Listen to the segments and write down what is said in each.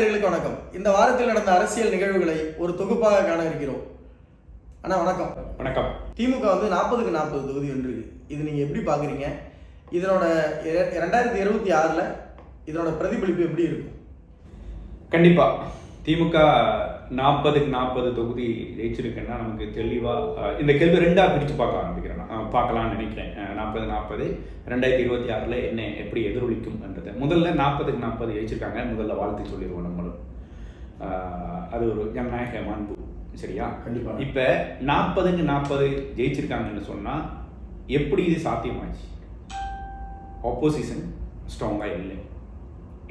நேயர்களுக்கு வணக்கம். இந்த வாரத்தில் நடந்த அரசியல் நிகழ்வுகளை ஒரு தொகுப்பாக காண இருக்கிறோம். அண்ணா வணக்கம். வணக்கம். திமுக வந்து 40க்கு 40 தொகுதி வென்றிருக்கு. இது நீங்கள் எப்படி பார்க்குறீங்க? இதனோட 2026ல் இதனோட பிரதிபலிப்பு எப்படி இருக்கும்? கண்டிப்பாக திமுக 40க்கு 40 தொகுதி ஜெயிச்சிருக்குன்னா நமக்கு தெளிவாக இந்த கேள்வி ரெண்டாக பிரித்து பார்க்க ஆரம்பிக்கிறேன். பார்க்கலாம்னு நினைக்கிறேன். 40-40 2026ல் என்ன எப்படி எதிரொலிக்கும்ன்றதை முதல்ல 40க்கு 40 ஜெயிச்சிருக்காங்க. முதல்ல வாழ்த்து சொல்லிடுவோம் நம்மளும். அது ஒரு ஜனநாயக மாண்பு, சரியா? கண்டிப்பாக. இப்போ 40க்கு 40 ஜெயிச்சிருக்காங்கன்னு சொன்னால் எப்படி இது சாத்தியமாச்சு? ஆப்போசிஷன் ஸ்ட்ராங்காக இல்லை,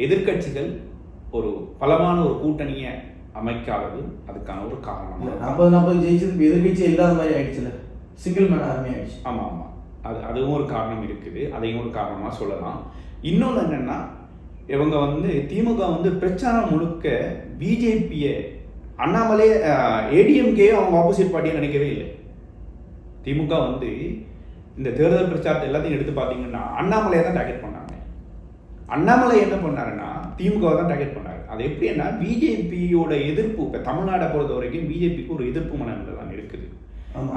எதிர்கட்சிகள் ஒரு பலமான ஒரு கூட்டணியை அமைக்காதது அதுக்கான ஒரு காரணம். 40-40 ஜெயிச்சது எதிர்கட்சி இல்லாத மாதிரி ஆயிடுச்சுல, சிங்கிள் மேன் ஆர்மி ஆயிடுச்சு. ஆமாம், அதுவும் ஒரு காரணம் இருக்குது. அதையும் ஒரு காரணமாக சொல்லலாம். இன்னொன்று என்னென்னா, இவங்க திமுக பிரச்சாரம் முழுக்க பிஜேபியை அண்ணாமலே ஏடிஎம்கே அவங்க ஆப்போசிட் பார்ட்டியை நினைக்கவே இல்லை. திமுக இந்த தேர்தல் பிரச்சாரத்தை எல்லாத்தையும் எடுத்து பார்த்தீங்கன்னா அண்ணாமலையை தான் டார்கெட் பண்ணாங்க. அண்ணாமலை என்ன பண்ணாருன்னா திமுகவை தான் டார்கெட் பண்ணாரு. அது எப்படின்னா பிஜேபியோட எதிர்ப்பு, இப்போ தமிழ்நாடை பொறுத்த வரைக்கும் பிஜேபிக்கு ஒரு எதிர்ப்பு மனநிலை தான் இருக்குது.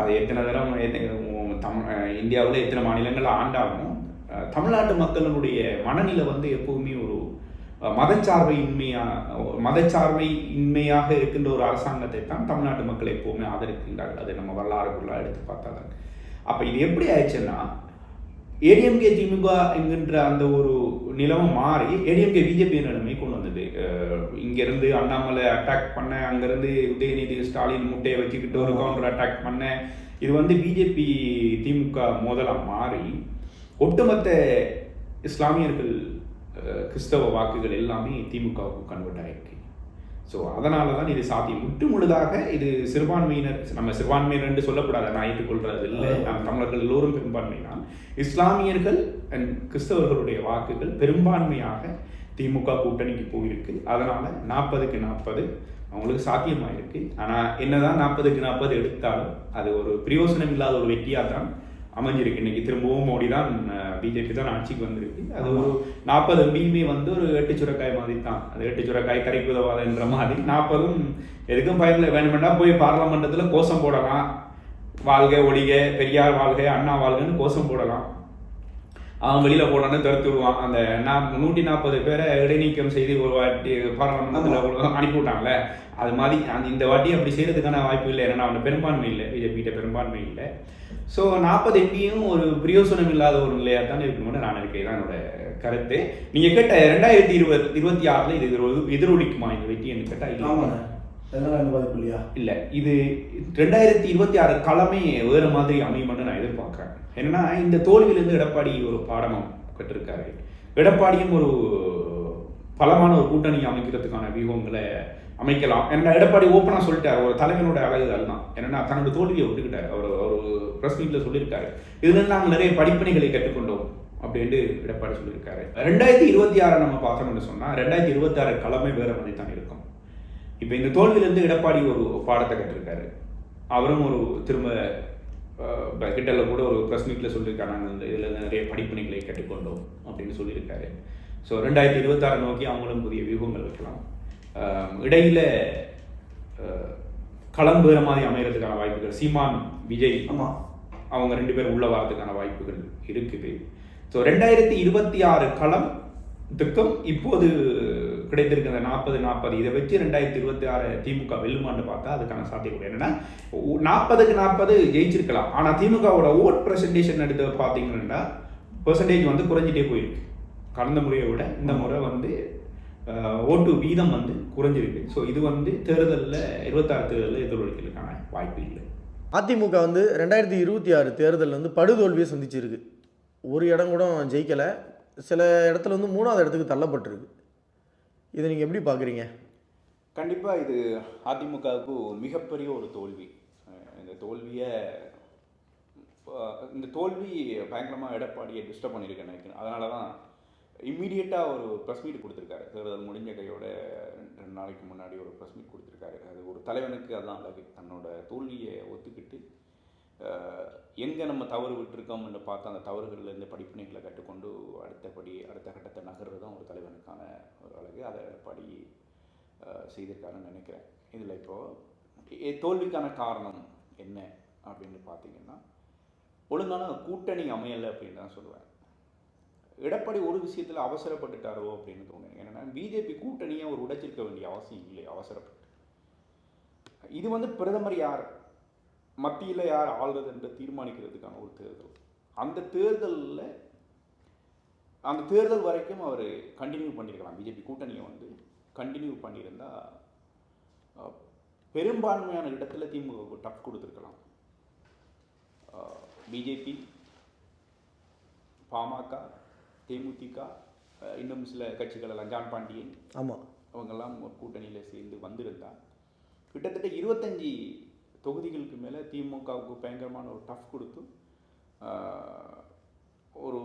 அது எத்தனை தரம் இந்தியாவில் எத்தனை மாநிலங்கள் ஆண்டாலும் தமிழ்நாட்டு மக்களுடைய மனநிலை எப்பவுமே ஒரு மதச்சார்பை இன்மையாக இருக்கின்ற ஒரு அரசாங்கத்தை தான் தமிழ்நாட்டு மக்கள் எப்பவுமே ஆதரிக்கின்றார்கள். அதை நம்ம வரலாறுக்குள்ளாக எடுத்து பார்த்தாதான். அப்போ இது எப்படி ஆயிடுச்சுன்னா, ஏடிஎம்கே திமுக என்கின்ற அந்த ஒரு நிலைமை மாறி ஏடிஎம்கே பிஜேபி நிலைமை கொண்டு வந்தது. இங்கேருந்து அண்ணாமலை அட்டாக் பண்ண, அங்கேருந்து உதயநிதி ஸ்டாலின் முட்டையை வச்சுக்கிட்டு ஒரு கவுண்டர் அட்டாக் பண்ண, இது பிஜேபி திமுக மோதலாக மாறி ஒட்டுமொத்த இஸ்லாமியர்கள் கிறிஸ்தவ வாக்குகள் எல்லாமே திமுகவுக்கு கன்வெர்ட் ஆகிருக்கு. ஸோ அதனால தான் இது சாத்தியம். முற்று முழுதாக இது சிறுபான்மையினர், நம்ம சிறுபான்மையினர் என்று சொல்லக்கூடாது, நான் ஏற்றுக்கொள்றது இல்லை. நம்ம தமிழர்கள் எல்லோரும் பெரும்பான்மைதான். இஸ்லாமியர்கள் அண்ட் கிறிஸ்தவர்களுடைய வாக்குகள் பெரும்பான்மையாக திமுக கூட்டணிக்கு போயிருக்கு. அதனால 40க்கு 40 அவங்களுக்கு சாத்தியமாயிருக்கு. ஆனால் என்னதான் 40க்கு 40 எடுத்தாலும் அது ஒரு பிரயோசனம் இல்லாத ஒரு வெற்றியாக தான் அமைஞ்சிருக்கு. இன்னைக்கு திரும்பவும் மோடி தான், பிஜேபி தான் ஆட்சிக்கு வந்திருக்கு. அது ஒரு 40 எம்பியுமே ஒரு 8 சுரக்காய் மாதிரி தான். அது 8 சுரக்காய் கரைக்கு உதவாதுன்ற மாதிரி 40ம் எதுக்கும் பயனில்லை. வேணுமெண்டா போய் பார்லமெண்டத்தில் கோஷம் போடலாம், வாழ்க ஒழிக, பெரியார் வாழ்க, அண்ணா வாழ்கன்னு கோஷம் போடலாம். அவன் வெளியில் போடணும்னு தடுத்துடுவான். அந்த 140 பேரை இடைநீக்கம் செய்து ஒரு வாட்டி பார்லமெண்டத்தில் அனுப்பிவிட்டாங்கல்ல, அது மாதிரி இந்த வாட்டி அப்படி செய்கிறதுக்கான வாய்ப்பு இல்லை. ஏன்னா அவன் பெரும்பான்மை இல்லை, பிஜேபிகிட்ட பெரும்பான்மை இல்லை. ஸோ 40 எம்பியும் ஒரு பிரயோசனம் இல்லாத ஒரு நிலையாக தான் இருக்கணும்னு நான் இருக்கேன். தான் என்னோட கருத்து. நீங்கள் கேட்ட 2026ல் இது எதிரொலிக்குமா இந்த வெற்றின்னு கேட்டால் இல்லையா? இல்லை, இது 2026 களமே வேறு மாதிரி அமையும்னு நான் எதிர்பார்க்குறேன். என்னன்னா, இந்த தோல்வியிலேருந்து எடப்பாடி ஒரு பாடமும் கற்றிருக்காரு. எடப்பாடியும் ஒரு பலமான ஒரு கூட்டணி அமைக்கிறதுக்கான வியூகங்களை அமைக்கலாம். ஏன்னா எடப்பாடி ஓப்பனாக சொல்லிட்டார், ஒரு தலைவனோட அழகுகள் தான். என்னன்னா தன்னோட தோல்வியை ஒத்துக்கிட்டார். அவர் ப்ரெஸ் மீட்டில் சொல்லியிருக்காரு, இதுலேருந்து நாங்கள் நிறைய படிப்பினைகளை கற்றுக்கொண்டோம் அப்படின்ட்டு எடப்பாடி சொல்லியிருக்காரு. 2026 நம்ம பார்த்தோம்னு சொன்னால் 2026 களமே வேறு மாதிரி தான் இருக்கும். இப்போ இந்த தோல்வியிலேருந்து எடப்பாடி ஒரு பாடத்தை கற்றிருக்காரு. அவரும் ஒரு திரும்ப கிட்டல கூட ஒரு ப்ரெஸ் மீட்டில் சொல்லியிருக்காரு, நாங்கள் இதில் நிறைய படிப்பினைகளை கற்றுக்கொண்டோம் அப்படின்னு சொல்லியிருக்காரு. ஸோ 2026 நோக்கி அவங்களும் புதிய வியூகங்கள் வைக்கலாம். இடையில களம் வேறு மாதிரி அமைகிறதுக்கான வாய்ப்புகள், சீமான் விஜய் அவங்க 2 பேரும் உள்ள வரதுக்கான வாய்ப்புகள் இருக்குது. ஸோ 2026 களத்துக்கும் இப்போது கிடைத்திருக்கிற 40-40 இதை வச்சு 2026 திமுக வெல்லுமான்னு பார்த்தா அதுக்கான சாத்தியக்கூட என்னன்னா 40க்கு 40 ஜெயிச்சிருக்கலாம். ஆனால் திமுகவோட ஓட் ப்ரெசன்டேஷன் எடுத்து பார்த்தீங்கன்னா பெர்சன்டேஜ் குறைஞ்சிட்டே போயிருக்கு. கடந்த முறையை விட இந்த முறை ஓட்டு வீதம் குறைஞ்சிருக்கு. ஸோ இது தேர்தலில் 26 தேர்தலில் எதிரொலிக்கிறதுக்கான வாய்ப்பு இல்லை. அதிமுக 2026 தேர்தல் படுதோல்வியை சந்திச்சிருக்கு. ஒரு இடம் கூட ஜெயிக்கலை. சில இடத்துல 3வது இடத்துக்கு தள்ளப்பட்டிருக்கு. இதை நீங்கள் எப்படி பார்க்குறீங்க? கண்டிப்பாக இது அதிமுகவுக்கு மிகப்பெரிய ஒரு தோல்வி. இந்த தோல்வி பயங்கரமாக எடப்பாடியை டிஸ்டர்ப் பண்ணியிருக்கேன் நினைக்கிறேன். அதனால தான் இம்மீடியட்டாக ஒரு ப்ரெஸ் மீட் கொடுத்துருக்காரு. தேர்தல் முடிஞ்ச கையோட 2 நாளைக்கு முன்னாடி ஒரு ப்ரெஸ் மீட் கொடுத்துருக்காரு. அது ஒரு தலைவனுக்கு அதுதான் அழகு. தன்னோட தோல்வியை ஒத்துக்கிட்டு எங்கே நம்ம தவறு விட்டுருக்கோம்னு பார்த்து அந்த தவறுகள்லேருந்து படிப்பினைகளை கற்றுக்கொண்டு அடுத்த கட்டத்தை நகர்றது தான் ஒரு தலைவனுக்கான ஒரு அழகு. அதை எடப்பாடி செய்திருக்காருன்னு நினைக்கிறேன். இதில் இப்போது தோல்விக்கான காரணம் என்ன அப்படின்னு பார்த்தீங்கன்னா, ஒழுங்கான கூட்டணி அமையலை அப்படின்னு தான் சொல்லுவேன். எடப்பாடி ஒரு விஷயத்தில் அவசரப்பட்டுட்டாரோ அப்படின்னு தோணுது. என்னென்னா, பிஜேபி கூட்டணியை ஒரு உடைச்சிருக்க வேண்டிய அவசியம் இல்லை அவசரப்பட்டு. இது பிரதமர் யார், மத்தியில் யார் ஆள்றது என்று தீர்மானிக்கிறதுக்கான ஒரு தேர்தல். அந்த தேர்தல் வரைக்கும் அவர் கண்டினியூ பண்ணியிருக்கலாம். பிஜேபி கூட்டணியை கண்டினியூ பண்ணியிருந்தால் பெரும்பான்மையான இடத்துல திமுக டஃப் கொடுத்துருக்கலாம். பிஜேபி, பாமக, தேமுதிக, இன்னும் சில கட்சிகள் எல்லாம், ஜான் பாண்டியன், ஆமாம், அவங்கெல்லாம் ஒரு கூட்டணியில் சேர்ந்து வந்திருந்தால் கிட்டத்தட்ட 25 தொகுதிகளுக்கு மேலே திமுகவுக்கு பயங்கரமான ஒரு டஃப் கொடுத்து ஒரு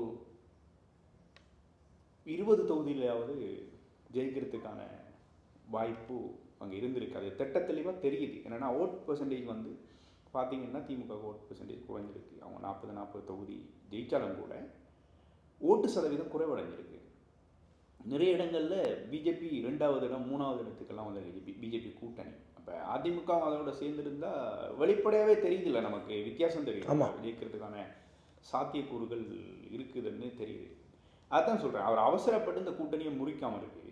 20 தொகுதியிலாவது ஜெயிக்கிறதுக்கான வாய்ப்பு அங்கே இருந்திருக்கு. அது திட்டத்தெளிவாக தெரியுது. என்னென்னா, ஓட் பெர்சன்டேஜ் பார்த்தீங்கன்னா திமுக ஓட் பெர்சன்டேஜ் குறைஞ்சிருக்கு. அவங்க 40 தொகுதி ஜெயித்தாலும் கூட ஓட்டு சதவீதம் குறைவடைஞ்சிருக்கு. நிறைய இடங்களில் பிஜேபி 2வது இடம் 3வது இடத்துக்கெல்லாம் வந்துருக்கு பிஜேபி கூட்டணி. அப்போ அதிமுக அதோட சேர்ந்துருந்தால் வெளிப்படையாகவே தெரியுதில்ல, நமக்கு வித்தியாசம் தெரியும். ஜெயிக்கிறதுக்கான சாத்தியக்கூறுகள் இருக்குதுன்னு தெரியுது. அதுதான் சொல்கிறேன், அவர் அவசரப்பட்டு இந்த கூட்டணியை முறிக்காமல் இருக்கு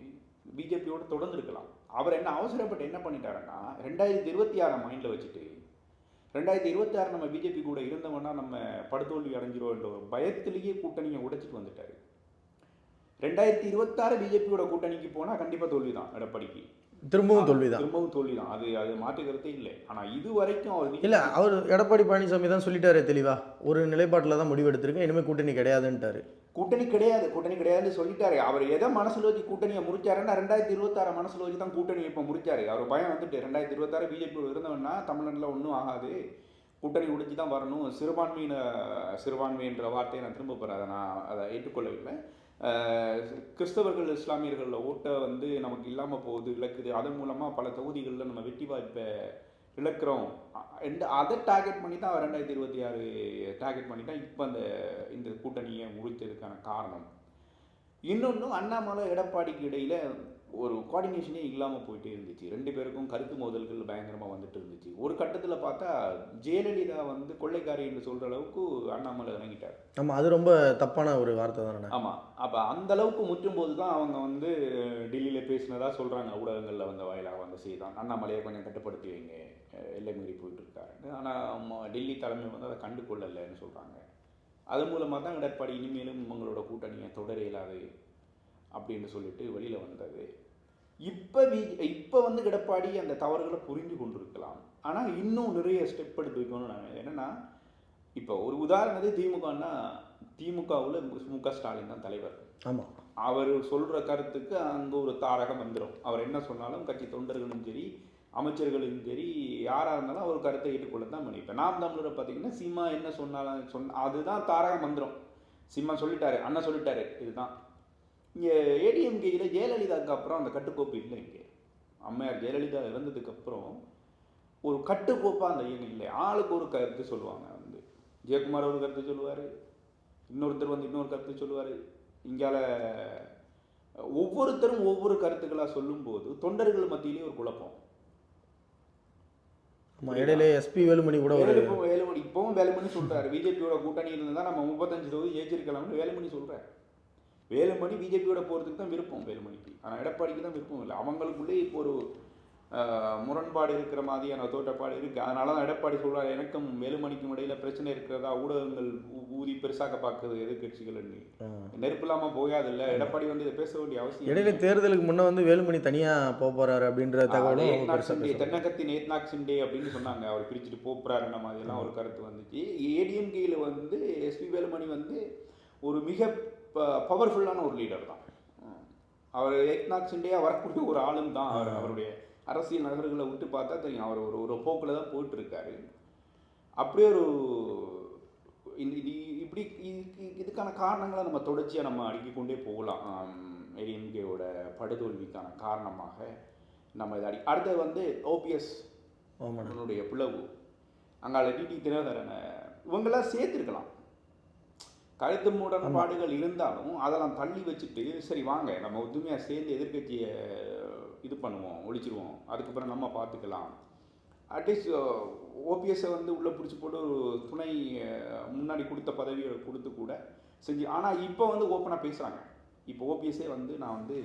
பிஜேபியோட தொடர்ந்து இருக்கலாம். அவர் என்ன அவசரப்பட்டு என்ன பண்ணிட்டாருன்னா, 2026 மைண்டில் வச்சுட்டு 2026 நம்ம பிஜேபி கூட இருந்தோம்னா நம்ம படுதோல்வி அடைஞ்சிருவோன்ற ஒரு பயத்திலேயே கூட்டணியை உடைச்சிட்டு வந்துட்டாரு. 2026 பிஜேபியோட கூட்டணிக்கு போனால் கண்டிப்பாக தோல்வி தான் எடப்பாடிக்கு. திரும்பவும் தோல்வி தான். அது மாற்றுக்கிறதே இல்லை. ஆனால் இது வரைக்கும் அவர் எடப்பாடி பழனிசாமி தான் சொல்லிட்டாரு தெளிவாக, ஒரு நிலைப்பாட்டில் தான் முடிவெடுத்திருக்கேன், இனிமேல் கூட்டணி கிடையாதுன்ட்டாரு. கூட்டணி கிடையாதுன்னு சொல்லிட்டாரு. அவர் எதை மனசில் வச்சு கூட்டணியை முறிச்சாருன்னா 2026 மனசில் வச்சு தான் கூட்டணியை இப்போ முறிச்சாரு. அவர் பயம் 2026 பிஜேபியோட இருந்தவன்னா தமிழ்நாட்டில் ஒன்றும் ஆகாது, கூட்டணி உடைச்சி தான் வரணும். சிறுபான்மைன்ற வார்த்தையை நான் திரும்ப போகிறேன், அதை ஏற்றுக்கொள்ளவில்லை. கிறிஸ்தவர்கள் இஸ்லாமியர்கள் ஓட்டை நமக்கு இல்லாமல் போகுது, இழக்குது. அதன் மூலமாக பல தொகுதிகளில் நம்ம வெற்றி வாய்ப்பை இழக்கிறோம். அதை டார்கெட் பண்ணி தான் 2026 டார்கெட் பண்ணி தான் இப்போ இந்த கூட்டணியை முடித்ததுக்கான காரணம். இன்னொன்று, அண்ணாமலை எடப்பாடிக்கு இடையில் ஒரு கோஆர்டினேஷனே இல்லாமல் போயிட்டே இருந்துச்சு. 2 பேருக்கும் கருத்து மோதல்கள் பயங்கரமாக வந்துட்டு இருந்துச்சு. ஒரு கட்டத்தில் பார்த்தா ஜெயலலிதா கொள்ளைக்காரி என்று சொல்கிற அளவுக்கு அண்ணாமலை இறங்கிட்டார். ஆமாம், அது ரொம்ப தப்பான ஒரு வார்த்தை தானே. ஆமாம், அப்போ அந்த அளவுக்கு முற்றும்போது தான் அவங்க டெல்லியில் பேசினதா சொல்கிறாங்க, ஊடகங்களில் வாயிலாக செய்தான். அண்ணாமலையை கொஞ்சம் கட்டுப்படுத்தி வைங்க, எல்லை மீறி போயிட்டு இருக்காருன்னு. ஆனால் டெல்லி தலைமை அதை கண்டு கொள்ளலைன்னு சொல்கிறாங்க. அது மூலமாக தான் எடப்பாடி இனிமேலும் இவங்களோட கூட்டணியை தொடர இயலாது அப்படின்னு சொல்லிட்டு வெளியில் வந்தது. இப்போ எடப்பாடி அந்த தவறுகளை புரிந்து கொண்டிருக்கலாம். ஆனால் இன்னும் நிறைய ஸ்டெப் எடுத்து வைக்கணும்னு நான் என்னென்னா, இப்போ ஒரு உதாரணத்துக்கு திமுகவில் மு.க. ஸ்டாலின் தான் தலைவர். ஆமாம், அவர் சொல்கிற கருத்துக்கு அங்கே ஒரு தாரகம் வந்துடும். அவர் என்ன சொன்னாலும் கட்சி தொண்டர்களும் சரி, அமைச்சர்களும் சரி, யாராக இருந்தாலும் அவர் கருத்தை ஏற்றுக்கொள்ள தான் பண்ணி. இப்போ நாம் தமிழரை பார்த்தீங்கன்னா சீமா என்ன சொன்னாலும் அதுதான் தாரகம் வந்துடும். சீமா சொல்லிட்டாரு, அண்ணன் சொல்லிட்டாரு, இதுதான். இங்கே ஏடிஎம்கேயில் ஜெயலலிதாவுக்கு அப்புறம் அந்த கட்டுக்கோப்பு இல்லை. இங்கே அம்மையார் ஜெயலலிதா இறந்ததுக்கப்புறம் ஒரு கட்டுக்கோப்பாக அந்த இயக்கம் இல்லை. ஆளுக்கு ஒரு கருத்து சொல்லுவாங்க. ஜெயக்குமார் ஒரு கருத்து சொல்லுவார், இன்னொருத்தர் இன்னொரு கருத்து சொல்லுவார். இங்கால ஒவ்வொருத்தரும் ஒவ்வொரு கருத்துக்களாக சொல்லும்போது தொண்டர்கள் மத்தியிலேயே ஒரு குழப்பம். இடையில எஸ்பி வேலுமணி கூட இப்பவும் வேலுமணி சொல்கிறாரு, பிஜேபியோட கூட்டணி இருந்தால் நம்ம 35 தொகுதி ஜெயிச்சிருக்கலாம்னு வேலுமணி சொல்கிறார். வேலுமணி பிஜேபியோட போகிறதுக்கு தான் விருப்பம் வேலுமணிக்கு. ஆனால் எடப்பாடிக்கு தான் விருப்பம் இல்லை. அவங்களுக்குள்ளே இப்போ ஒரு முரண்பாடு இருக்கிற மாதிரியான தோற்றப்பாடு இருக்குது. அதனால தான் எடப்பாடி சொல்கிறார், எனக்கும் வேலுமணிக்கும் இடையில் பிரச்சனை இருக்கிறதா ஊடகங்கள் ஊதி பெருசாக பார்க்குது எதிர்கட்சிகள். நெருப்பு இல்லாமல் போகாது இல்லை. எடப்பாடி இதை பேச வேண்டிய அவசியம். இடையில தேர்தலுக்கு முன்னே வேலுமணி தனியாக போகிறாரு அப்படின்ற தகவல், தென்னகத்தின் ஏத்நாக் சிண்டே அப்படின்னு சொன்னாங்க, அவர் பிரிச்சுட்டு போகிறாருன்ற மாதிரியெல்லாம் ஒரு கருத்து வந்துச்சு. ஏடிஎம்கேயில் எஸ்பி வேலுமணி ஒரு மிக பவர்ஃபுல்லான ஒரு லீடர் தான். அவர் ஏக்நாத் சிண்டேயா வரக்கூடிய ஒரு ஆளும் தான். அவருடைய அரசியல் நகர்களை விட்டு பார்த்தா தெரியும், அவர் ஒரு போக்கில் தான் போயிட்டு இருக்காரு. அப்படியே ஒரு இப்படி இதுக்கான காரணங்களை நம்ம தொடர்ச்சியாக நம்ம அடுக்கிக் கொண்டே போகலாம். ஏடிஎம்கேவோட படுதோல்விக்கான காரணமாக நம்ம இதை அடுத்தது ஓபிஎஸ் அவனுடைய பிளவு, அங்கால டிடி தினகரனை இவங்கெல்லாம் சேர்த்துருக்கலாம். கருத்து முரண்பாடுகள் இருந்தாலும் அதெல்லாம் தள்ளி வச்சுட்டு சரி வாங்க நம்ம ஒத்துமையாக சேர்ந்து எதிர்கட்சியை இது பண்ணுவோம், ஒழிச்சிருவோம், அதுக்கப்புறம் நம்ம பார்த்துக்கலாம். அட்லீஸ்ட் ஓபிஎஸ்ஸை வந்து உள்ளே பிடிச்சி போட்டு ஒரு துணை முன்னாடி கொடுத்த பதவியை கொடுத்து கூட செஞ்சு. ஆனால் இப்போ வந்து ஓப்பனாக பேசுகிறாங்க. இப்போ ஓபிஎஸ்ஸே வந்து நான் வந்து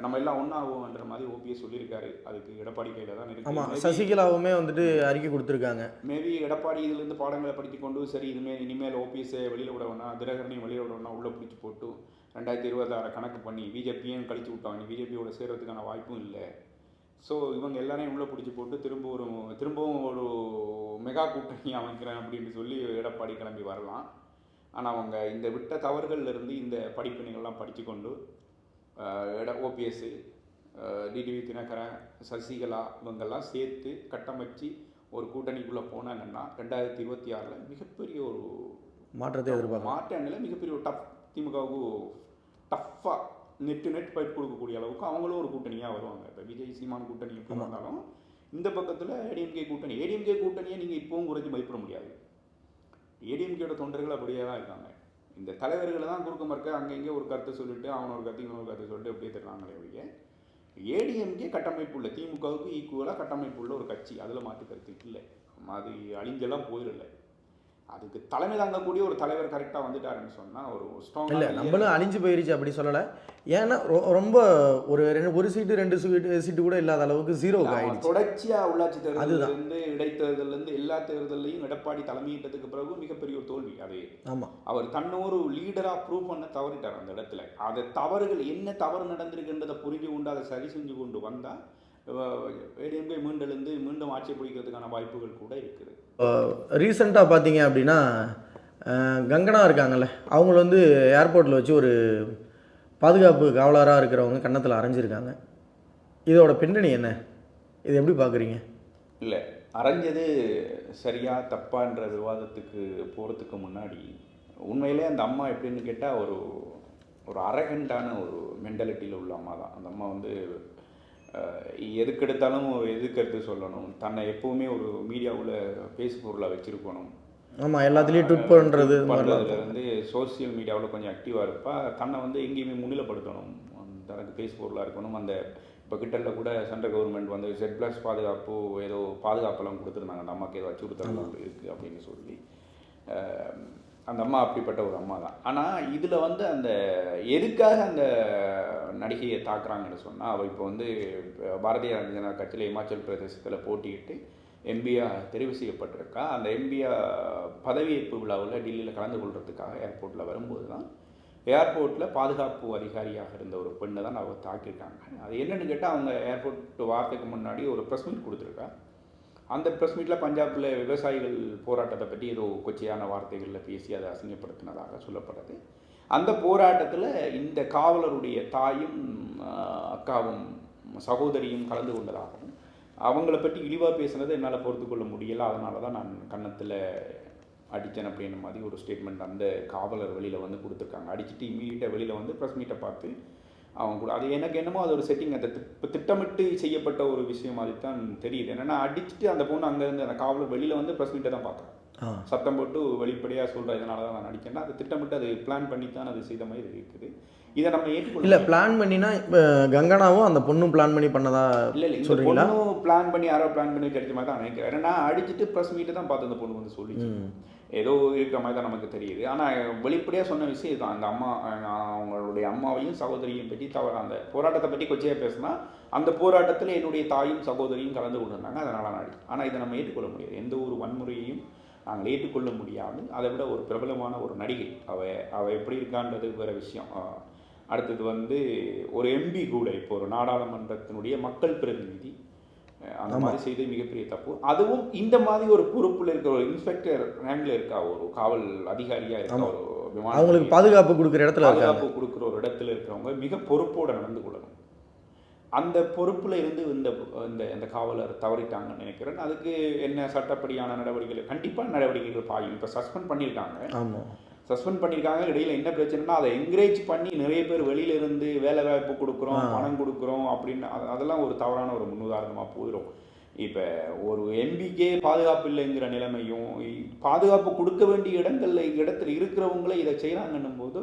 நம்ம எல்லாம் ஒன்றாகுவோன்ற மாதிரி ஓபிஎஸ் சொல்லியிருக்காரு. அதுக்கு எடப்பாடி கையில் தான் இருக்கு. ஆமாம், சசிகலாவுமே வந்துட்டு அறிக்கை கொடுத்துருக்காங்க. மேபி எடப்பாடி இதுலேருந்து பாடங்களை படித்து கொண்டு சரி இனிமேல் ஓபிஎஸ்ஸை வெளியில் விட வேணாம், தினகரனையும் வெளியில் விட வேணாம், உள்ளே பிடிச்சி போட்டு 2026 கணக்கு பண்ணி பிஜேபியும் கழிச்சு விட்டாங்க, பிஜேபியோட சேர்றதுக்கான வாய்ப்பும் இல்லை. ஸோ இவங்க எல்லாரையும் உள்ளே பிடிச்சி போட்டு திரும்பவும் ஒரு மெகா கூட்டணி அமைக்கிறேன் அப்படின்னு சொல்லி எடப்பாடி கிளம்பி வரலாம். ஆனால் அவங்க இந்த விட்ட தவறுகள்லேருந்து இந்த படிப்பினைகள்லாம் படித்து கொண்டு ஓபிஎஸ், டிடிவி தினகரன், சசிகலா இவங்கெல்லாம் சேர்த்து கட்டமைச்சு ஒரு கூட்டணிக்குள்ளே போனாங்கன்னா 2026 மிகப்பெரிய ஒரு மாற்றத்தை எதிர்பார்க்கலாம். மாற்றங்களில் மிகப்பெரிய ஒரு திமுகவுக்கு டஃப்பாக நெட் ஃபைட் கொடுக்கக்கூடிய அளவுக்கு அவங்களும் ஒரு கூட்டணியாக வருவாங்க. இப்போ விஜய் சீமான் கூட்டணி எப்படி வந்தாலும் இந்த பக்கத்தில் ஏடிஎம்கே கூட்டணியை நீங்கள் இப்போவும் குறைஞ்சி மதிப்பிட முடியாது. ஏடிஎம்கேயோட தொண்டர்கள் அப்படியே தான் இருக்காங்க. இந்த தலைவர்களை தான் குறுக்க மறுக்க அங்கங்கே ஒரு கருத்தை சொல்லிட்டு அவனை ஒரு கருத்து இன்னொரு கருத்தை சொல்லிட்டு அப்படியே தருவாங்களே ஒழிய ஏடிஎம்கே கட்டமைப்பு உள்ள திமுகவுக்கு ஈக்குவலாக கட்டமைப்பு உள்ள ஒரு கட்சி, அதில் மாற்று கருத்து இல்லை. அது அழிஞ்செல்லாம் போயிடல. அதுக்கு தலைமை தாங்கக்கூடிய ஒரு தலைவர் கரெக்டாக வந்துட்டாருன்னு சொன்னால் ஒரு ஸ்ட்ராங் இல்லை, நம்மளும் அழிஞ்சு போயிருச்சு அப்படி சொல்லலை. ஏன்னா ரொம்ப ஒரு சீட்டு 2 சீட்டு கூட இல்லாத அளவுக்கு ஜீரோ ஆகிடுச்சு. தொடர்ச்சியாக உள்ளாட்சி தேர்தலிருந்து இடைத்தேர்தலேருந்து எல்லா தேர்தலையும் எடப்பாடி தலைமையிட்டதுக்கு பிறகு மிகப்பெரிய ஒரு தோல்வி. அது ஆமாம், அவர் தன்னொரு லீடராக ப்ரூவ் பண்ண தவறிட்டார் அந்த இடத்துல. அதை தவறுகள் என்ன தவறு நடந்திருக்குன்றதை புரிஞ்சு கொண்டு அதை சரி செஞ்சு கொண்டு வந்தால் ஏடிஎம்கே மீண்டும் ஆட்சி பிடிக்கிறதுக்கான வாய்ப்புகள் கூட இருக்குது. ரீசெண்டாக பார்த்தீங்க அப்படின்னா கங்கனா இருக்காங்கல்ல, அவங்கள வந்து ஏர்போர்ட்டில் வச்சு ஒரு பாதுகாப்பு காவலராக இருக்கிறவங்க கன்னத்தில் அரைஞ்சிருக்காங்க. இதோட பின்னணி என்ன, இது எப்படி பார்க்குறீங்க? இல்லை, அரைஞ்சது சரியா தப்பான்ற விவாதத்துக்கு போகிறதுக்கு முன்னாடி உண்மையிலே அந்த அம்மா எப்படின்னு கேட்டால் ஒரு அரகண்டான ஒரு மென்டாலிட்டியில் உள்ள அம்மா தான். அந்த அம்மா வந்து எதுக்கெடுத்தாலும் எதுக்கெடுத்து சொல்லணும், தன்னை எப்போவுமே ஒரு மீடியாவில் பேசு பொருளாக வச்சுருக்கணும். ஆமாம், எல்லாத்துலேயும் ட்விட் பண்ணுறதுலேருந்து சோசியல் மீடியாவில் கொஞ்சம் ஆக்டிவாக இருப்பா. தன்னை வந்து எங்கேயுமே முன்னிலைப்படுத்தணும், தனக்கு பேசு பொருளாக இருக்கணும். அந்த இப்போ கிட்டலில் கூட சென்ட்ரல் கவர்மெண்ட் வந்து Z+ பாதுகாப்பு ஏதோ பாதுகாப்பெல்லாம் கொடுத்துருந்தாங்க. அந்த அம்மாவுக்கு ஏதோ அச்சுறுத்தல் இருக்குது அப்படின்னு சொல்லி அந்த அம்மா அப்படிப்பட்ட ஒரு அம்மா தான். ஆனால் இதில் வந்து அந்த எதுக்காக அந்த நடிகையை தாக்குறாங்கன்னு சொன்னால், அவள் இப்போ வந்து பாரதிய ஜனதா கட்சியில் இமாச்சல் பிரதேசத்தில் போட்டியிட்டு எம்பியாக தெரிவு செய்யப்பட்டிருக்கா. அந்த எம்பியாக பதவியேற்பு விழாவில் டெல்லியில் கலந்து கொள்றதுக்காக ஏர்போர்ட்டில் வரும்போது தான் ஏர்போர்ட்டில் பாதுகாப்பு அதிகாரியாக இருந்த ஒரு பெண்ணை தான் அவள் தாக்கியிருக்காங்க. அது என்னென்னு கேட்டால், அவங்க ஏர்போர்ட் வாரத்துக்கு முன்னாடி ஒரு ப்ரெஸ் மீட் கொடுத்துருக்கா. அந்த ப்ரெஸ் மீட்டில் பஞ்சாபில் விவசாயிகள் போராட்டத்தை பற்றி ஏதோ கொச்சையான வார்த்தைகளில் பேசி அதை அசிங்கப்படுத்தினதாக சொல்லப்படுறது. அந்த போராட்டத்தில் இந்த காவலருடைய தாயும் அக்காவும் சகோதரியும் கலந்து கொண்டதாகவும் அவங்கள பற்றி இழிவாக பேசுனதை என்னால் பொறுத்து கொள்ள முடியலை, அதனால தான் நான் கன்னத்தில் அடித்தேன் அப்படின்ற மாதிரி ஒரு ஸ்டேட்மெண்ட் அந்த காவலர் வெளியில் வந்து கொடுத்துருக்காங்க. அடிச்சுட்டு இம்மீடியட்டாக வெளியில் வந்து ப்ரெஸ் மீட்டை பார்த்து அவங்க கூட அது எனக்கு என்னமோ அது ஒரு செட்டிங், அந்த திட்டமிட்டு செய்யப்பட்ட ஒரு விஷயம் மாதிரி தான் தெரியுது. என்னென்னா அடிச்சுட்டு அந்த பொண்ணு அங்கேருந்து அந்த காவலர் வெளியில் வந்து ப்ரெஸ் மீட்டை தான் பார்க்குறேன், சத்தம் போட்டு வெளிப்படையாக சொல்கிறேன் இதனால தான் நான் நடிச்சேன்னா அது திட்டமிட்டு அது பிளான் பண்ணி தான் அது செய்த மாதிரி இருக்குது. இதை நம்ம ஏற்றுக்கொள்ள இல்லை. பிளான் பண்ணினா இப்போ கங்கனாவும் அந்த பொண்ணும் பிளான் பண்ணி பண்ணதா இல்லை இல்லை இந்த பொண்ணும் பிளான் பண்ணி யாரோ பிளான் பண்ணி கிடைச்ச மாதிரி தான் நினைக்கிறேன். ஏன்னா அடிச்சுட்டு ப்ரெஸ் மீட்டை தான் பார்த்து அந்த பொண்ணு வந்து சொல்லி ஏதோ இருக்கிற மாதிரி தான் நமக்கு தெரியுது. ஆனால் வெளிப்படையாக சொன்ன விஷயம் இதுதான். அந்த அம்மா அவங்களுடைய அம்மாவையும் சகோதரியும் பற்றி அந்த போராட்டத்தை பற்றி கொச்சையாக பேசினா, அந்த போராட்டத்தில் என்னுடைய தாயும் சகோதரியும் கலந்து கொண்டிருந்தாங்க, அதனால் நான் அடிச்சேன். ஆனால் இதை நம்ம ஏற்றுக்கொள்ள முடியாது, எந்த ஒரு வன்முறையையும் நாங்கள் ஏற்றுக்கொள்ள முடியாது. அதை விட ஒரு பிரபலமான ஒரு நடிகை, அவள் எப்படி இருக்கான்றது வேறு விஷயம். அடுத்தது வந்து ஒரு எம்பி கூட, இப்போ ஒரு நாடாளுமன்றத்தினுடைய மக்கள் பிரதிநிதி, அந்த மாதிரி செய்து மிகப்பெரிய தப்பு. அதுவும் இந்த மாதிரி ஒரு பொறுப்பில் இருக்கிற ஒரு இன்ஸ்பெக்டர் ரேங்கில் இருக்கா, ஒரு காவல் அதிகாரியாக இருக்கா, ஒரு விமான அவங்களுக்கு பாதுகாப்பு கொடுக்குற இடத்துல ஒரு இடத்துல இருக்கிறவங்க மிக பொறுப்போடு நடந்து கொள்ளணும். அந்த பொறுப்பில் இருந்து இந்த காவலர் தவறிட்டாங்கன்னு நினைக்கிறேன். அதுக்கு என்ன சட்டப்படியான நடவடிக்கைகள், கண்டிப்பாக நடவடிக்கைகள் பாயும். இப்போ சஸ்பெண்ட் பண்ணியிருக்காங்க. இடையில் என்ன பிரச்சனைனா, அதை என்கரேஜ் பண்ணி நிறைய பேர் வெளியிலிருந்து வேலை வாய்ப்பு கொடுக்குறோம், பணம் கொடுக்குறோம் அப்படின்னு அதெல்லாம் ஒரு தவறான ஒரு முன்னுதாரணமாக போயிடும். இப்போ ஒரு எம்பிக்கே பாதுகாப்பு இல்லைங்கிற நிலைமையும், பாதுகாப்பு கொடுக்க வேண்டிய இடத்துல இருக்கிறவங்களே இதை செய்கிறாங்கன்னும் போது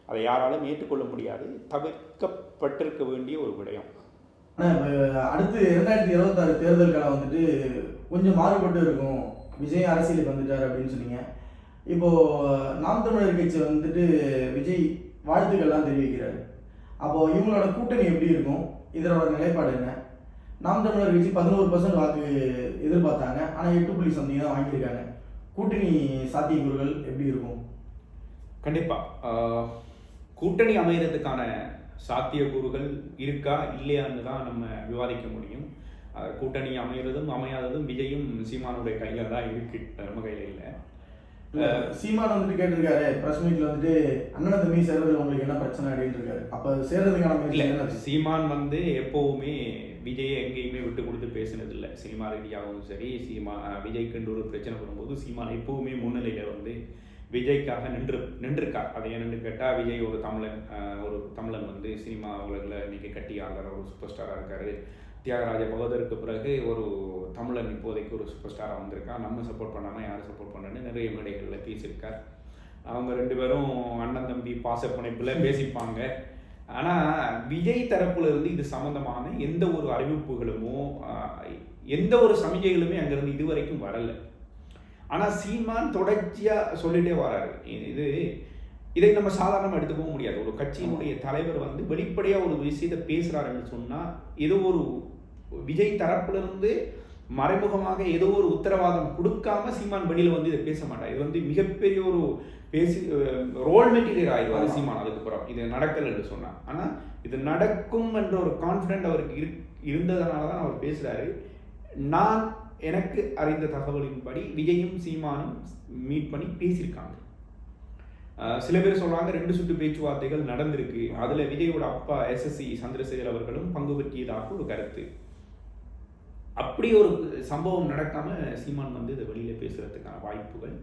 அதை யாராலும் ஏற்றுக்கொள்ள முடியாது, தவிர்க்கப்பட்டிருக்க வேண்டிய ஒரு விடயம். ஆனால் இப்போ அடுத்து 2026 தேர்தல் காலம் வந்துட்டு கொஞ்சம் மாறுபட்டு இருக்கும், விஜய் அரசியலுக்கு வந்துட்டார் அப்படின்னு சொன்னீங்க. இப்போது நாம் தமிழர் கட்சி வந்துட்டு விஜய் வாழ்த்துக்கள்லாம் தெரிவிக்கிறாரு. அப்போது இவங்களோட கூட்டணி எப்படி இருக்கும், இதனோட நிலைப்பாடு என்ன? நாம் தமிழர் கட்சி 11% வாக்கு எதிர்பார்த்தாங்க, ஆனால் 8 சம்திங் தான் வாங்கியிருக்காங்க. கூட்டணி சாத்தியக்கூறுகள் எப்படி இருக்கும்? கண்டிப்பாக கூட்டணி அமைகிறதுக்கான சாத்தியக்கூறுகள் இருக்கா இல்லையான்னு தான் நம்ம விவாதிக்க முடியும். கூட்டணி அமைகிறதும் அமையாததும் விஜயும் சீமானுடைய கையில் தான் இருக்கு, நம்ம கையில் இல்லை. சீமான் வந்துட்டு கேட்டிருக்காரு பிரஸ் மீட்ல வந்துட்டு அண்ணன் தம்பி சேர்றதுல உங்களுக்கு என்ன பிரச்சனை அப்படின்னு இருக்காரு. அப்போ சேர்றதுக்கான இல்லை, சீமான் வந்து எப்போவுமே விஜயை எங்கேயுமே விட்டு கொடுத்து பேசினதில்லை. சினிமா ரீதியாகவும் சரி, விஜய்க்குன்ற ஒரு பிரச்சனை வரும்போது சீமான் எப்போவுமே முன்னிலையில் வந்து விஜய்க்காக நின்றுருக்கார். அது என்னென்னு கேட்டால், விஜய் ஒரு தமிழன் வந்து சினிமா உலகில் இன்றைக்கி கட்டி ஆளுற ஒரு சூப்பர் ஸ்டாராக இருக்கார். தியாகராஜ பகதருக்கு பிறகு ஒரு தமிழன் இப்போதைக்கு ஒரு சூப்பர் ஸ்டாராக வந்திருக்கான். நம்ம சப்போர்ட் பண்ணாமல் யார் சப்போர்ட் பண்ணணுன்னு நிறைய மேடைகளில் பேசியிருக்கார். அவங்க 2 பேரும் அண்ணன் தம்பி பாசப்பிணைப்பில் பேசிப்பாங்க. ஆனால் விஜய் தரப்புல இருந்து இது சம்மந்தமான எந்த ஒரு அறிவிப்புகளுமோ எந்த ஒரு சமிகைகளுமே அங்கேருந்து இதுவரைக்கும் வரலை. ஆனால் சீமான் தொடர்ச்சியாக சொல்லிட்டே வராரு. இதை நம்ம சாதாரணமாக எடுத்துக்கவும் முடியாது. ஒரு கட்சியினுடைய தலைவர் வந்து வெளிப்படையாக ஒரு விஷயத்தை பேசுகிறாருன்னு சொன்னால், ஏதோ ஒரு விஜய் தரப்புலேருந்து மறைமுகமாக ஏதோ ஒரு உத்தரவாதம் கொடுக்காம சீமான் வெளியில் வந்து இதை பேச மாட்டார். இது வந்து மிகப்பெரிய ஒரு ரோல் மெட்டீரியல் ஆயிடுவார் சீமான் அதுக்கப்புறம் இது நடக்கலை என்று சொன்னார். ஆனால் இது நடக்கும் என்ற ஒரு கான்ஃபிடென்ட் அவருக்கு இருந்ததுனால தான் அவர் பேசுகிறாரு. நான் எனக்கு அறிந்த தகவலின்படி விஜயும் சீமானும் மீட் பண்ணி பேசியிருக்காங்க. சில பேர் சொல்றாங்க 2 சுற்று பேச்சுவார்த்தைகள் நடந்திருக்கு, அதுல விஜயோட அப்பா SSC சந்திரசேகர் அவர்களும் பங்கு பற்றியதாக ஒரு கருத்து. அப்படி ஒரு சம்பவம் நடக்காம சீமான் வந்து இதை வெளியில பேசுறதுக்கான வாய்ப்புகள்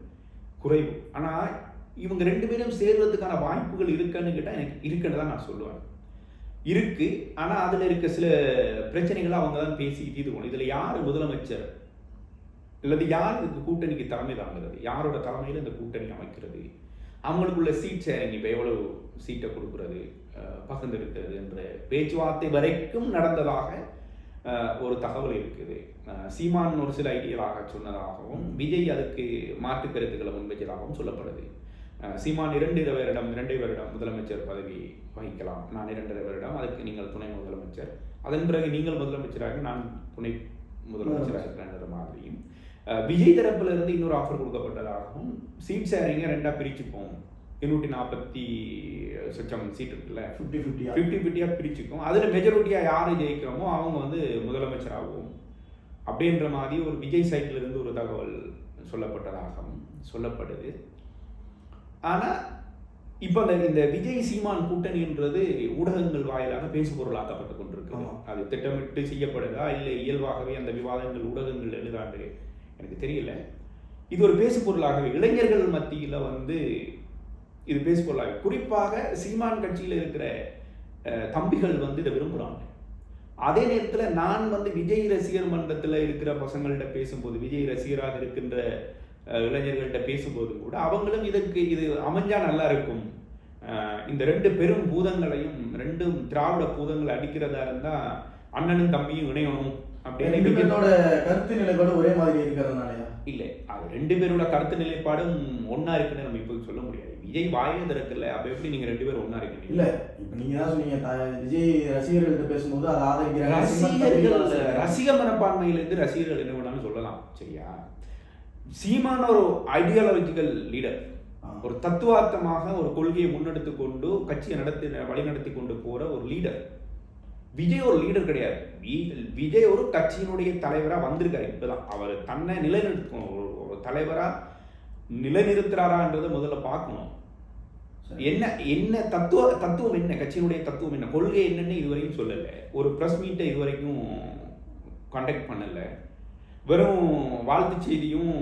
குறைவு. ஆனா இவங்க 2 பேரும் சேர்றதுக்கான வாய்ப்புகள் இருக்குன்னு கேட்டால் எனக்கு இருக்குன்னு தான் நான் சொல்லுவேன். இருக்கு. ஆனா அதுல இருக்க சில பிரச்சனைகளை அவங்க தான் பேசி தீர்த்துக்கணும். இதுல யார் முதலமைச்சர் அல்லது யார் இதுக்கு கூட்டணிக்கு தலைமை தாங்கிறது, யாரோட தலைமையில் இந்த கூட்டணி அமைக்கிறது, அவங்களுக்குள்ள சீட் ஷேரிங் இப்போ எவ்வளவு சீட்டை கொடுக்குறது, பகிர்ந்தெடுக்கிறது என்ற பேச்சுவார்த்தை வரைக்கும் நடந்ததாக ஒரு தகவல் இருக்குது. சீமான் ஒரு சில ஐடியலாக சொன்னதாகவும் விஜய் அதுக்கு மாற்று கருத்துக்களை முன்வைச்சதாகவும் சொல்லப்படுது. சீமான் 2 வருடம் முதலமைச்சர் பதவி வகிக்கலாம், நான் 2.5 வருடம், அதுக்கு நீங்கள் துணை முதலமைச்சர், அதன் பிறகு நீங்கள் முதலமைச்சராக நான் துணை முதலமைச்சராக இருக்கிற மாதிரியும் விஜய் தரப்புல இருந்து இன்னொரு ஆஃபர் கொடுக்கப்பட்டதாகவும் சீட் ஷேரிங்கை 2ஆக பிரிச்சுப்போம், 240 சொச்சம் சீட் இருக்குல்ல, 50-50 பிரிச்சுக்கும், அதில் மெஜாரிட்டியாக யார் ஜெயிக்கிறோமோ அவங்க வந்து முதலமைச்சராகும் அப்படின்ற மாதிரி ஒரு விஜய் சைட்ல இருந்து ஒரு தகவல் சொல்லப்பட்டதாகவும் சொல்லப்படுது. ஆனால் இப்போ இந்த விஜய் சீமான் கூட்டணின்றது ஊடகங்கள் வாயிலாக பேசுபொருளாக்கப்பட்டு கொண்டிருக்கு. அது திட்டமிட்டு செய்யப்படுதா இல்லை இயல்பாகவே அந்த விவாதங்கள் ஊடகங்கள் எழுதாண்டு எனக்கு தெரியல. இது ஒரு பேசுபொருளாகவே இளைஞர்கள் மத்தியில் வந்து இது பேசுபொருளாக, குறிப்பாக சீமான் கட்சியில் இருக்கிற தம்பிகள் வந்து இதை விரும்புகிறாங்க. அதே நேரத்தில் நான் வந்து விஜய் ரசிகர் மன்றத்தில் இருக்கிற பசங்கள்கிட்ட பேசும்போது, விஜய் ரசிகராக இருக்கின்ற இளைஞர்கள்ட்ட பேசும்போது கூட அவங்களும் இது அமைஞ்சா நல்லா இருக்கும், இந்த 2 பெரும் பூதங்களையும் 2 திராவிட பூதங்களை அடிக்கிறதா இருந்தா அண்ணனும் தம்பியும் இணையணும் அப்படின்னு கருத்து நிலைப்பாடு ஒரே மாதிரி இருக்கிறதுனாலயா? இல்லை, அது 2 பேரோட கருத்து நிலைப்பாடும் ஒன்னா இருக்குன்னு நம்ம இப்போ சொல்ல முடியாது. விஜய் வாயே திறக்கல, அப்ப எப்படி நீங்க 2 பேரும் ஒன்னா இருக்கீங்க? இல்ல, இப்ப நீங்க தான் சொன்னீங்க விஜய் ரசிகர்கள்ட்ட பேசும்போது அதை ஆதரிக்கிறாங்க. ரசிக மனப்பான்மையிலிருந்து ரசிகர்கள் என்ன வேணாலும் சொல்லலாம், சரியா? சீமான ஒரு ஐடியாலஜிக்கல் லீடர், ஒரு தத்துவார்த்தமாக ஒரு கொள்கையை முன்னெடுத்து கொண்டு கட்சியை வழிநடத்தி கொண்டு போற ஒரு லீடர். விஜய் ஒரு லீடர் கிடையாது. விஜய் ஒரு கட்சியினுடைய தலைவராக வந்திருக்காரு. இப்பதான் அவர் தன்னை நிலைநிறுத்தணும், ஒரு தலைவரா நிலைநிறுத்துறாரான்றதை முதல்ல பார்க்கணும். என்ன தத்துவம் என்ன, கட்சியினுடைய தத்துவம் என்ன, கொள்கை என்னன்னு இதுவரைக்கும் சொல்லல. ஒரு பிரஸ் மீட்டை இதுவரைக்கும் கான்டாக்ட் பண்ணல. வெறும் வாழ்த்து செய்தியும்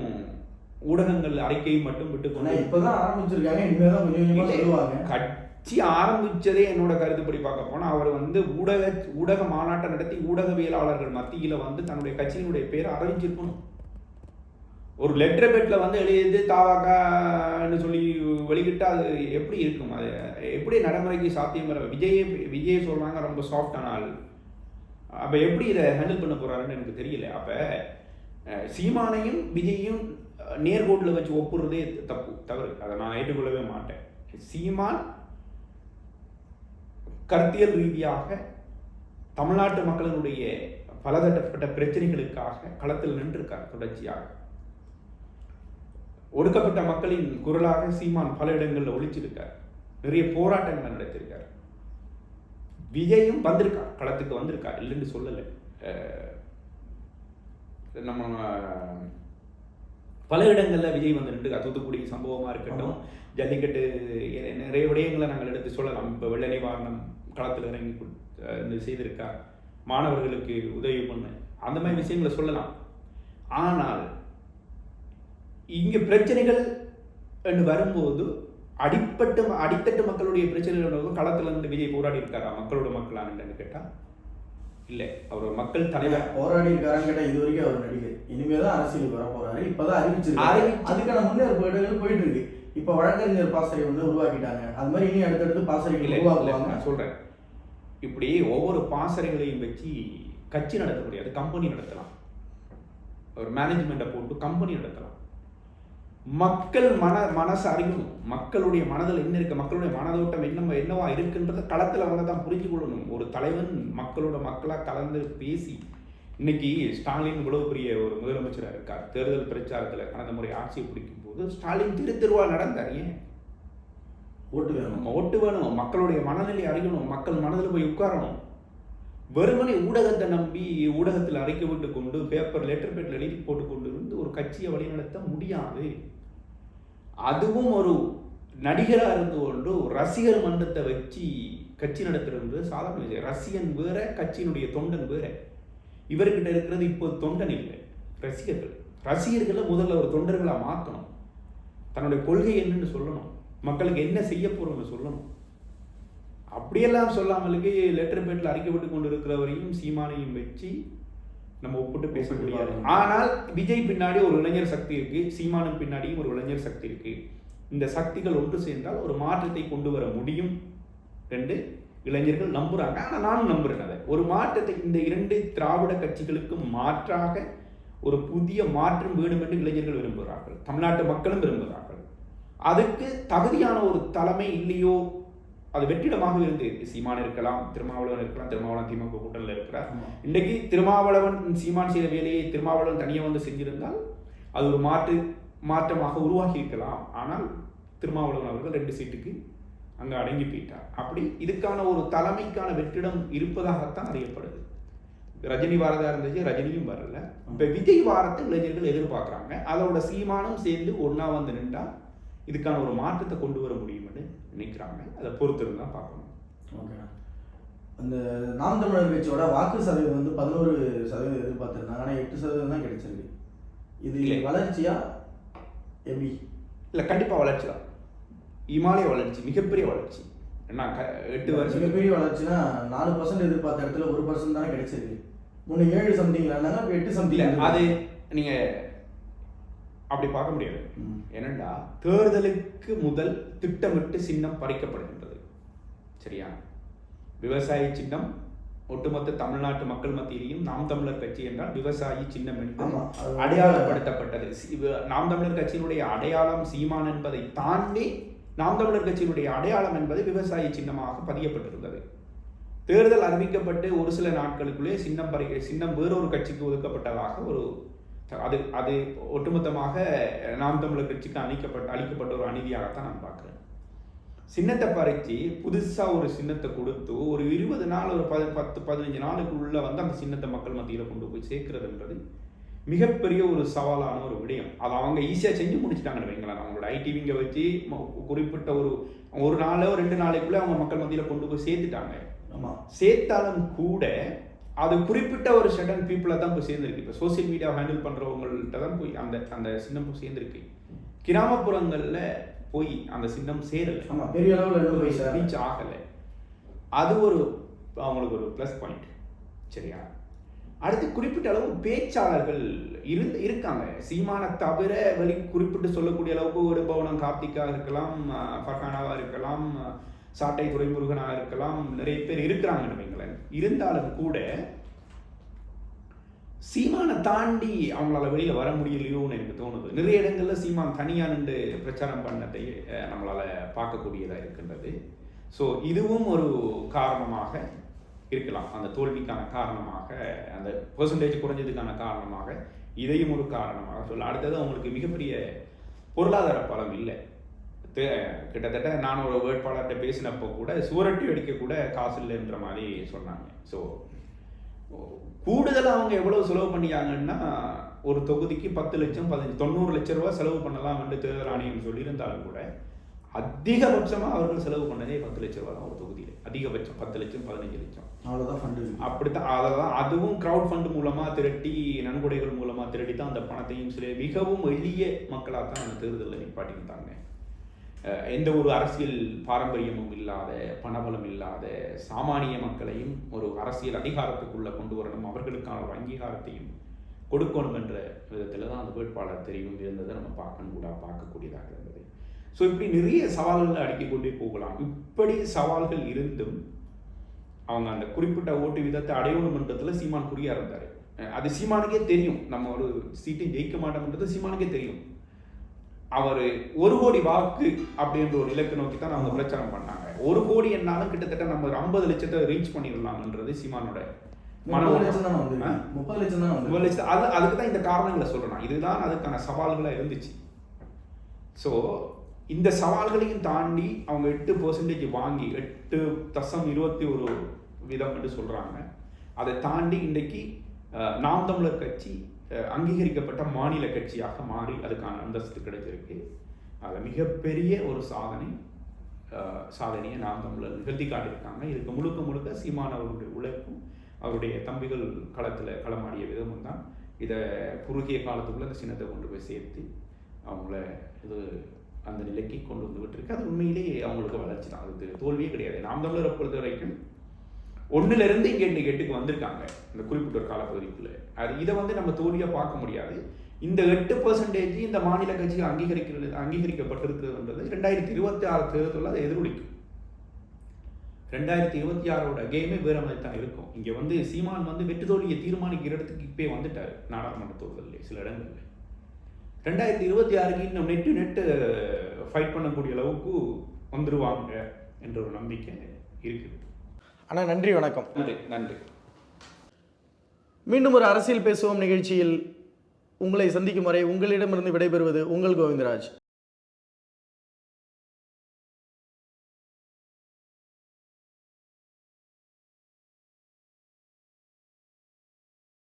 ஊடகங்கள் அறிக்கையும் மட்டும் விட்டு இப்பதான் ஆரம்பிச்சிருக்காங்க. இனிமேதான் கொஞ்சம் கொஞ்சமா சொல்லுவாங்க. கட்சி ஆரம்பிச்சதே என்னோட கருத்துப்படி பார்க்க போனா அவர் வந்து ஊடக மாநாட்டை நடத்தி ஊடகவியலாளர்கள் மத்தியில வந்து தன்னுடைய கட்சியினுடைய பேரை அறிவிச்சிருக்கணும். ஒரு லெட்டர் பெட்ல வந்து எழுதி தாவாக்கான்னு சொல்லி வெளியிட்டா அது எப்படி இருக்கும், அது எப்படி நடைமுறைக்கு சாத்தியம்? விஜய் சொல்றாங்க ரொம்ப சாஃப்டான ஆள், அப்போ எப்படி இதை ஹேண்டில் பண்ண போகிறாருன்னு எனக்கு தெரியல. அப்போ சீமானையும் விஜயையும் நேர்கோட்டில் வச்சு ஒப்புறதே தவறு. அதை நான் ஏற்றுக்கொள்ளவே மாட்டேன். சீமான் கருத்தியல் ரீதியாக தமிழ்நாட்டு மக்களினுடைய பலதட்டப்பட்ட பிரச்சனைகளுக்காக களத்தில் நின்றிருக்கார். தொடர்ச்சியாக ஒடுக்கப்பட்ட மக்களின் குரலாக சீமான் பல இடங்களில் ஒழிச்சிருக்கார். நிறைய போராட்டங்கள் நடத்திருக்கார். விஜயும் வந்திருக்கார், களத்துக்கு வந்திருக்கார், இல்லைன்னு சொல்லலை. நம்ம பல இடங்களில் விஜய் வந்து நின்று தூத்துக்குடி சம்பவமாக இருக்கட்டும், ஜல்லிக்கட்டு, நிறைய விடயங்களை நாங்கள் எடுத்து சொல்லலாம். இப்போ வெள்ள நிவாரணம் களத்தில் இறங்கி செய்திருக்கார், மாணவர்களுக்கு உதவி பண்ண, அந்த மாதிரி விஷயங்களை சொல்லலாம். ஆனால் இங்கே பிரச்சனைகள் என்று வரும்போது அடித்தட்டு மக்களுடைய பிரச்சனைகள் களத்தில் இருந்து விஜய் போராடி இருக்காரா? மக்களோட மக்களான்னு கேட்டால் இல்லை. அவர் மக்கள் தலைவர் போராடி இருக்காரான்னு கேட்டால் இது வரைக்கும் அவர் நடிகர். இனிமேல் தான் அரசியலுக்கு வர போறாரு. இப்போதான் அறிவிச்சிருக்காரு. அதுக்கான முன்னேற்பாடுகள் போயிட்டு இருக்கு. இப்போ வழக்கறிஞர் பாசறை வந்து உருவாக்கிட்டாங்க. அது மாதிரி இனி அடுத்தடுத்து பாசறைகள் உருவாக்குவாங்க. நான் சொல்றேன், இப்படி ஒவ்வொரு பாசறைகளையும் வச்சு கட்சி நடத்த முடியாது, கம்பெனி நடத்தலாம். ஒரு மேனேஜ்மெண்ட்டை போட்டு கம்பெனி நடத்தலாம். மக்கள் மனசு அறியணும். மக்களுடைய மனதில் என்ன இருக்கு, மக்களுடைய மனதோட்டம் என்னவா இருக்குன்றத களத்தில் அவங்க தான் புரிஞ்சு கொள்ளணும். ஒரு தலைவன் மக்களோட மக்களாக கலந்து பேசி, இன்னைக்கு ஸ்டாலின் இவ்வளவு பெரிய ஒரு முதலமைச்சராக இருக்கார். தேர்தல் பிரச்சாரத்தில் கடந்த முறை ஆட்சியை பிடிக்கும் போது ஸ்டாலின் திருவா நடந்தார். ஏன்? ஓட்டு வேணும். மக்களுடைய மனநிலை அறியணும். மக்கள் மனதில் போய் உட்காரணும். வெறுமனை ஊடகத்தை நம்பி ஊடகத்தில் அறிக்கை விட்டு கொண்டு லெட்டர் பேட்டில் எழுதி போட்டு கொண்டு இருந்து ஒரு கட்சியை வழிநடத்த முடியாது. அதுவும் ஒரு நடிகராக இருந்து கொண்டு ரசிகர் மன்றத்தை வச்சு கட்சி நடத்துறது சாதாரண. ரசிகன் வேற, கட்சியினுடைய தொண்டன் வேற. இவர்கிட்ட இருக்கிறது இப்போ தொண்டன் இல்லை, ரசிகர்களை முதல்ல ஒரு தொண்டர்களாக மாற்றணும். தன்னுடைய கொள்கை என்னன்னு சொல்லணும், மக்களுக்கு என்ன செய்ய போறோம்னு சொல்லணும். அப்படியெல்லாம் சொல்லாமலுக்கு லெட்டர் பேட்டில் அறிக்கை விட்டு கொண்டு இருக்கிறவரையும் சீமானையும் வச்சு நம்ம ஒப்பிட்டு பேச முடியாது. ஆனால் விஜய் பின்னாடி ஒரு இளைஞர் சக்தி இருக்கு, சீமானும் பின்னாடியும் ஒரு இளைஞர் சக்தி இருக்கு. இந்த சக்திகள் ஒன்று சேர்ந்தால் ஒரு மாற்றத்தை கொண்டு வர முடியும். 2 இளைஞர்கள் நம்புறாங்க. ஆனால் நானும் நம்புறேன் அதை. ஒரு மாற்றத்தை இந்த 2 திராவிட கட்சிகளுக்கும் மாற்றாக ஒரு புதிய மாற்றம் வேண்டும் என்று இளைஞர்கள் விரும்புகிறார்கள், தமிழ்நாட்டு மக்களும் விரும்புகிறார்கள். அதுக்கு தகுதியான ஒரு தலைமை இல்லையோ, அது வெற்றிடமாக இருந்து சீமான் இருக்கலாம், திருமாவளவன் இருக்கலாம். திருமாவளவன் திமுக கூட்டணியில் இருக்கிறார். இன்றைக்கு திருமாவளவன் சீமான் செய்த வேலையை திருமாவளவன் தனியாக வந்து செஞ்சிருந்தால் அது ஒரு மாற்றமாக உருவாகி இருக்கலாம். ஆனால் திருமாவளவன் அவர்கள் 2 சீட்டுக்கு அங்கே அடங்கி போயிட்டார். அப்படி இதுக்கான ஒரு தலைமைக்கான வெற்றிடம் இருப்பதாகத்தான் அறியப்படுது. ரஜினி வாரதா இருந்துச்சு, ரஜினியும் வரல. இப்போ விஜய் வாரத்தை இளைஞர்கள் எதிர்பார்க்குறாங்க. அதோட சீமானும் சேர்ந்து ஒன்றா வந்து நின்றா இதுக்கான ஒரு மாற்றத்தை கொண்டு வர முடியும்னு நினைக்கிறாங்க. அதை பொறுத்து தான் பார்க்கணும். ஓகே. அந்த நாம் தமிழர் கட்சியோட வாக்கு சதவீதம் வந்து 11% எதிர்பார்த்துருந்தாங்க. ஆனால் 8% தான் கிடைச்சிருக்கு. இது வளர்ச்சியா எப்படி? இல்லை, கண்டிப்பாக வளர்ச்சி தான். இமாலய வளர்ச்சி, மிகப்பெரிய வளர்ச்சி. ஏன்னா 8 வருஷம் மிகப்பெரிய வளர்ச்சினா 4% எதிர்பார்த்த இடத்துல 1% தானே கிடைச்சிருக்கு. முன்ன 7 சம்திங்ல இருந்தாங்க, இப்போ 8 சம்திங். அது நீங்கள் அப்படி பார்க்க முடியாது. ஏனென்றா தேர்தலுக்கு முதல் திட்டமிட்டு சின்னம் பறிக்கப்படுகின்றது. சரியா? விவசாய சின்னம் ஒட்டுமொத்த தமிழ்நாட்டு மக்கள் மத்தியிலையும் நாம் தமிழர் கட்சி என்றால் விவசாயி சின்னம் என்று அடையாளப்படுத்தப்பட்டது. நாம் தமிழர் கட்சியினுடைய அடையாளம் சீமான் என்பதை தாண்டி நாம் தமிழர் கட்சியினுடைய அடையாளம் என்பது விவசாய சின்னமாக பதியப்பட்டிருந்தது. தேர்தல் அறிவிக்கப்பட்டு ஒரு சில நாட்களுக்குள்ளே சின்னம் வேறொரு கட்சிக்கு ஒதுக்கப்பட்டதாக ஒரு அது ஒட்டுமொத்தமாக நாம் தமிழர் கட்சிக்கு அளிக்கப்பட்ட ஒரு அநீதியாகத்தான் நான் பார்க்குறேன். சின்னத்தை பறித்து புதுசாக ஒரு சின்னத்தை கொடுத்து ஒரு 20 நாள், ஒரு 10-15 நாளுக்குள்ள வந்து அந்த சின்னத்தை மக்கள் மத்தியில் கொண்டு போய் சேர்க்கிறதுன்றது மிகப்பெரிய ஒரு சவாலான ஒரு விடயம். அதை அவங்க ஈஸியாக செஞ்சு முடிச்சுட்டாங்கன்னு வைங்களேன். அவங்களோட ஐடிவிங்க வச்சு குறிப்பிட்ட ஒரு நாளோ 2 நாளைக்குள்ளே அவங்க மக்கள் மத்தியில் கொண்டு போய் சேர்த்துட்டாங்க. சேர்த்தாலும் கூட அது குறிப்பிட்ட ஒரு சடன் பீப்புளை தான் போய் சேர்ந்துருக்கு. இப்போ சோசியல் மீடியா ஹேண்டில் பண்ணுறவங்கள்ட்ட தான் போய் அந்த சின்னம் போய் சேர்ந்துருக்கு. கிராமப்புறங்களில் போய் அந்த சின்னம் சேரலை, பெரிய அளவில் ரீச் ஆகலை. அது ஒரு அவங்களுக்கு ஒரு ப்ளஸ் பாயிண்ட். சரியா? அடுத்து குறிப்பிட்ட அளவு பேச்சாளர்கள் இருக்காங்க. சீமானை தவிர குறிப்பிட்டு சொல்லக்கூடிய அளவுக்கு ஒரு பவனம் கார்த்திகா இருக்கலாம், ஃபர்ஹானாவா இருக்கலாம், சாட்டை துரைமுருகனாக இருக்கலாம், நிறைய பேர் இருக்கிறாங்கன்னு வைங்களேன். இருந்தாலும் கூட சீமானை தாண்டி அவங்களால வெளியில் வர முடியலையோன்னு எனக்கு தோணுது. நிறைய இடங்களில் சீமான் தனியாக நின்று பிரச்சாரம் பண்ணதை நம்மளால் பார்க்கக்கூடியதாக இருக்கின்றது. ஸோ இதுவும் ஒரு காரணமாக இருக்கலாம், அந்த தோல்விக்கான காரணமாக, அந்த பெர்சன்டேஜ் குறைஞ்சதுக்கான காரணமாக இதையும் ஒரு காரணமாக சொல்லலாம். அடுத்தது அவங்களுக்கு மிகப்பெரிய பொருளாதார பலம் இல்லை. கிட்டத்தட்ட நான் ஒரு வேட்பாளர்கிட்ட பேசினப்போ கூட சுவரட்டி அடிக்க கூட காசு இல்லைன்ற மாதிரி சொன்னாங்க. ஸோ கூடுதலாக அவங்க எவ்வளோ செலவு பண்ணியாங்கன்னா, ஒரு தொகுதிக்கு 10 லட்சம் 90 லட்சம் ரூபா செலவு பண்ணலாம் என்று தேர்தல் ஆணையம் சொல்லியிருந்தாலும் கூட அதிகபட்சமாக அவர்கள் செலவு பண்ணதே 10 லட்ச ரூபா தான் ஒரு தொகுதியில். அதிகபட்சம் 10 லட்சம் 15 லட்சம் அவ்வளோதான் ஃபண்டு. அப்படித்தான். அதெல்லாம் அதுவும் க்ரௌட் ஃபண்ட் மூலமாக திரட்டி, நன்கொடைகள் மூலமாக திரட்டி தான் அந்த பணத்தையும் சில மிகவும் எளிய மக்களாக தான் அந்த தேர்தலில் நிப்பாட்டியிருந்தாங்க. எந்த ஒரு அரசியல் பாரம்பரியமும் இல்லாத, பணபலம் இல்லாத சாமானிய மக்களையும் ஒரு அரசியல் அதிகாரத்துக்குள்ளே கொண்டு வரணும், அவர்களுக்கான ஒரு அங்கீகாரத்தையும் கொடுக்கணும் என்ற விதத்தில் தான் அந்த வேட்பாளர் தெரிவும் இருந்ததை நம்ம பார்க்கக்கூடியதாக இருந்தது. ஸோ இப்படி நிறைய சவால்களை அடுக்கிக் கொண்டே போகலாம். இப்படி சவால்கள் இருந்தும் அவங்க அந்த குறிப்பிட்ட ஓட்டு விதத்தை அடையணுமன்றத்தில் சீமான் குறியா இருந்தார். அது சீமானுக்கே தெரியும், நம்ம ஒரு சீட்டை ஜெயிக்க மாட்டோம்ன்றது சீமானுக்கே தெரியும். அவர் 1 கோடி வாக்கு அப்படின்ற ஒரு இலக்கு நோக்கி தான் அவங்க பிரச்சாரம் பண்ணாங்க. 1 கோடி என்னாலும் கிட்டத்தட்ட நம்ம 50 லட்சத்தை ரீச் பண்ணிடலாம்ன்றது சீமானோட அதுக்கு தான் இந்த காரணங்களை சொல்லணும். இதுதான் அதுக்கான சவால்களாக இருந்துச்சு. ஸோ இந்த சவால்களையும் தாண்டி அவங்க 8% வாங்கி 8.21% என்று சொல்கிறாங்க. அதை தாண்டி இன்றைக்கு நாம் தமிழர் கட்சி அங்கீகரிக்கப்பட்ட மாநில கட்சியாக மாறி அதுக்கான அந்தஸ்து கிடைச்சிருக்கு. அதில் மிகப்பெரிய ஒரு சாதனையை நாம் தமிழர் நிகழ்த்தி காட்டியிருக்காங்க. இதுக்கு முழுக்க சீமான் அவருடைய உழைப்பும் அவருடைய தம்பிகள் களமாடிய விதமும் தான் இதை குறுகிய காலத்துக்குள்ளே அந்த சின்னத்தை கொண்டு போய் சேர்த்து அவங்கள இது அந்த நிலைக்கு கொண்டு வந்து விட்டுருக்கு. அது உண்மையிலேயே அவங்களுக்கு வளர்ச்சி தான், அது தோல்வியே கிடையாது. நாம் தமிழரை பொறுத்த வரைக்கும் 1லேருந்து இங்கே 8க்கு வந்திருக்காங்க இந்த குறிப்பிட்ட ஒரு காலப்பகுதிக்குள்ளே. இதை நம்ம தோல்வியாக பார்க்க முடியாது. இந்த 8% இந்த மாநில கட்சிகள் அங்கீகரிக்கப்பட்டிருக்கிறதுன்றது 2026 தேர்தலில் அதை எதிரொலிக்கும். 2026 கேமே வேற மாதிரி தான் இருக்கும். இங்கே சீமான் வெற்றி தோல்வியை தீர்மானிக்கிற இடத்துக்கு இப்போ வந்துட்டார் நாடாளுமன்ற தேர்தலில் சில இடங்களில். 2026 இன்னும் நெட்டு ஃபைட் பண்ணக்கூடிய அளவுக்கு வந்துருவாங்க என்ற ஒரு நம்பிக்கை இருக்குது. ஆனால் நன்றி, வணக்கம். நன்றி. மீண்டும் ஒரு அரசியல் பேசுவோம் நிகழ்ச்சியில் உங்களை சந்திக்கும் வரை உங்களிடமிருந்து விடைபெறுவது உங்கள் கோவிந்தராஜ்.